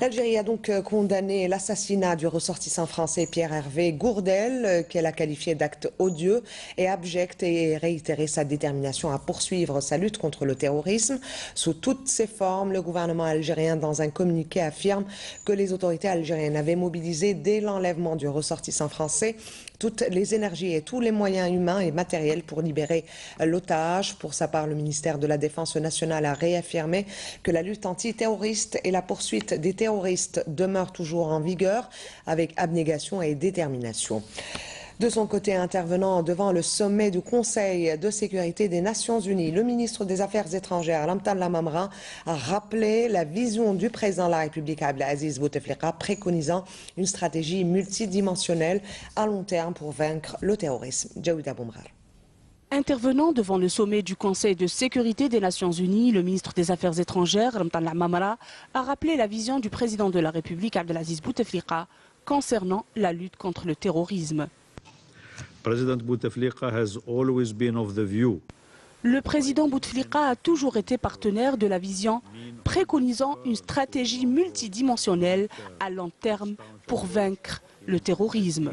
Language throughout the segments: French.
L'Algérie a donc condamné l'assassinat du ressortissant français Pierre-Hervé Gourdel, qu'elle a qualifié d'acte odieux et abject, et réitéré sa détermination à poursuivre sa lutte contre le terrorisme sous toutes ses formes. Le gouvernement algérien, dans un communiqué, affirme que les autorités algériennes avaient mobilisé dès l'enlèvement du ressortissant français toutes les énergies et tous les moyens humains et matériels pour libérer l'otage. Pour sa part, le ministère de la Défense nationale a réaffirmé que la lutte antiterroriste et la poursuite des terroristes demeurent toujours en vigueur avec abnégation et détermination. De son côté, intervenant devant le sommet du Conseil de sécurité des Nations Unies, le ministre des Affaires étrangères, Lamtan Lamamra, a rappelé la vision du président de la République, Abdelaziz Bouteflika, préconisant une stratégie multidimensionnelle à long terme pour vaincre le terrorisme. Jaouida Boumrar. Intervenant devant le sommet du Conseil de sécurité des Nations Unies, le ministre des Affaires étrangères, Lamtan Lamamra, a rappelé la vision du président de la République, Abdelaziz Bouteflika, concernant la lutte contre le terrorisme. Le président Bouteflika a toujours été partenaire de la vision, préconisant une stratégie multidimensionnelle à long terme pour vaincre le terrorisme.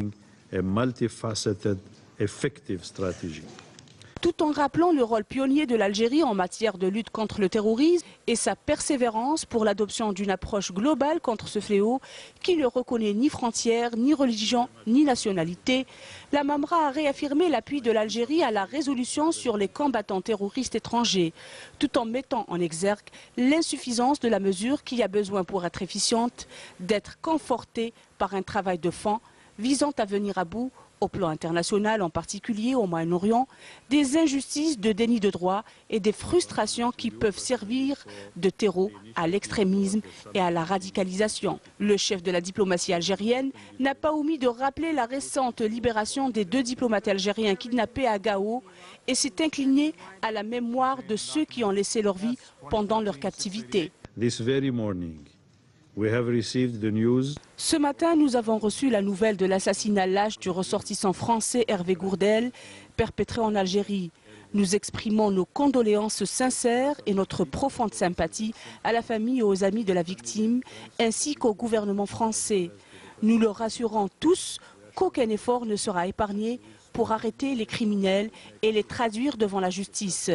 Tout en rappelant le rôle pionnier de l'Algérie en matière de lutte contre le terrorisme et sa persévérance pour l'adoption d'une approche globale contre ce fléau qui ne reconnaît ni frontières, ni religion, ni nationalité, Lamamra a réaffirmé l'appui de l'Algérie à la résolution sur les combattants terroristes étrangers, tout en mettant en exergue l'insuffisance de la mesure qui a besoin pour être efficiente d'être confortée par un travail de fond visant à venir à bout au plan international, en particulier au Moyen-Orient, des injustices de déni de droit et des frustrations qui peuvent servir de terreau à l'extrémisme et à la radicalisation. Le chef de la diplomatie algérienne n'a pas omis de rappeler la récente libération des 2 diplomates algériens kidnappés à Gao et s'est incliné à la mémoire de ceux qui ont laissé leur vie pendant leur captivité. Ce matin, nous avons reçu la nouvelle de l'assassinat lâche du ressortissant français Hervé Gourdel, perpétré en Algérie. Nous exprimons nos condoléances sincères et notre profonde sympathie à la famille et aux amis de la victime, ainsi qu'au gouvernement français. Nous leur rassurons tous qu'aucun effort ne sera épargné pour arrêter les criminels et les traduire devant la justice.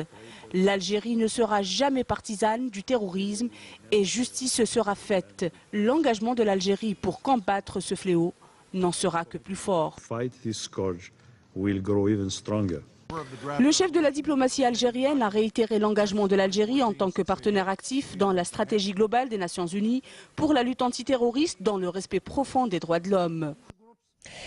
L'Algérie ne sera jamais partisane du terrorisme et justice sera faite. L'engagement de l'Algérie pour combattre ce fléau n'en sera que plus fort. Le chef de la diplomatie algérienne a réitéré l'engagement de l'Algérie en tant que partenaire actif dans la stratégie globale des Nations Unies pour la lutte antiterroriste dans le respect profond des droits de l'homme.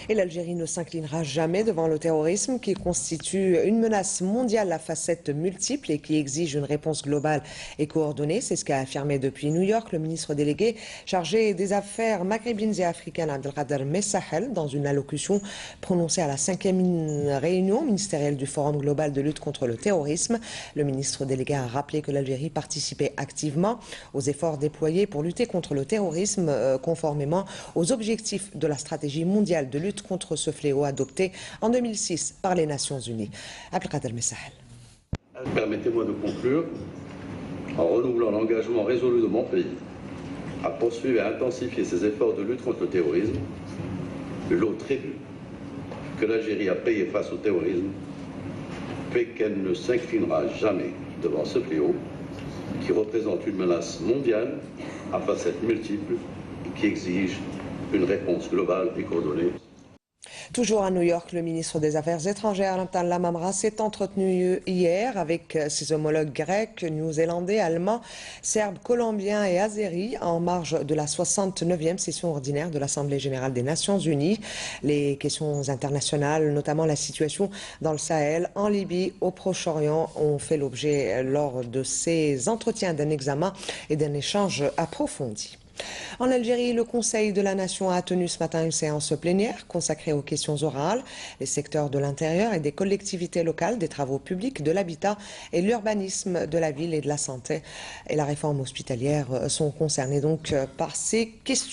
Et l'Algérie ne s'inclinera jamais devant le terrorisme qui constitue une menace mondiale à facettes multiples et qui exige une réponse globale et coordonnée. C'est ce qu'a affirmé depuis New York le ministre délégué chargé des affaires maghrébines et africaines Abdelkader Messahel dans une allocution prononcée à la 5e réunion ministérielle du Forum global de lutte contre le terrorisme. Le ministre délégué a rappelé que l'Algérie participait activement aux efforts déployés pour lutter contre le terrorisme conformément aux objectifs de la stratégie mondiale de lutte contre ce fléau adopté en 2006 par les Nations Unies. Abdelkader Messahel. Permettez-moi de conclure en renouvelant l'engagement résolu de mon pays à poursuivre et à intensifier ses efforts de lutte contre le terrorisme. Le lot tribut que l'Algérie a payé face au terrorisme fait qu'elle ne s'inclinera jamais devant ce fléau qui représente une menace mondiale à facettes multiples et qui exige une réponse globale et coordonnée. Toujours à New York, le ministre des Affaires étrangères, Lamtan Lamamra, s'est entretenu hier avec ses homologues grecs, néo-zélandais, allemands, serbes, colombiens et azéris en marge de la 69e session ordinaire de l'Assemblée générale des Nations unies. Les questions internationales, notamment la situation dans le Sahel, en Libye, au Proche-Orient, ont fait l'objet lors de ces entretiens d'un examen et d'un échange approfondi. En Algérie, le Conseil de la Nation a tenu ce matin une séance plénière consacrée aux questions orales. Les secteurs de l'intérieur et des collectivités locales, des travaux publics, de l'habitat et l'urbanisme de la ville et de la santé et la réforme hospitalière sont concernés donc par ces questions.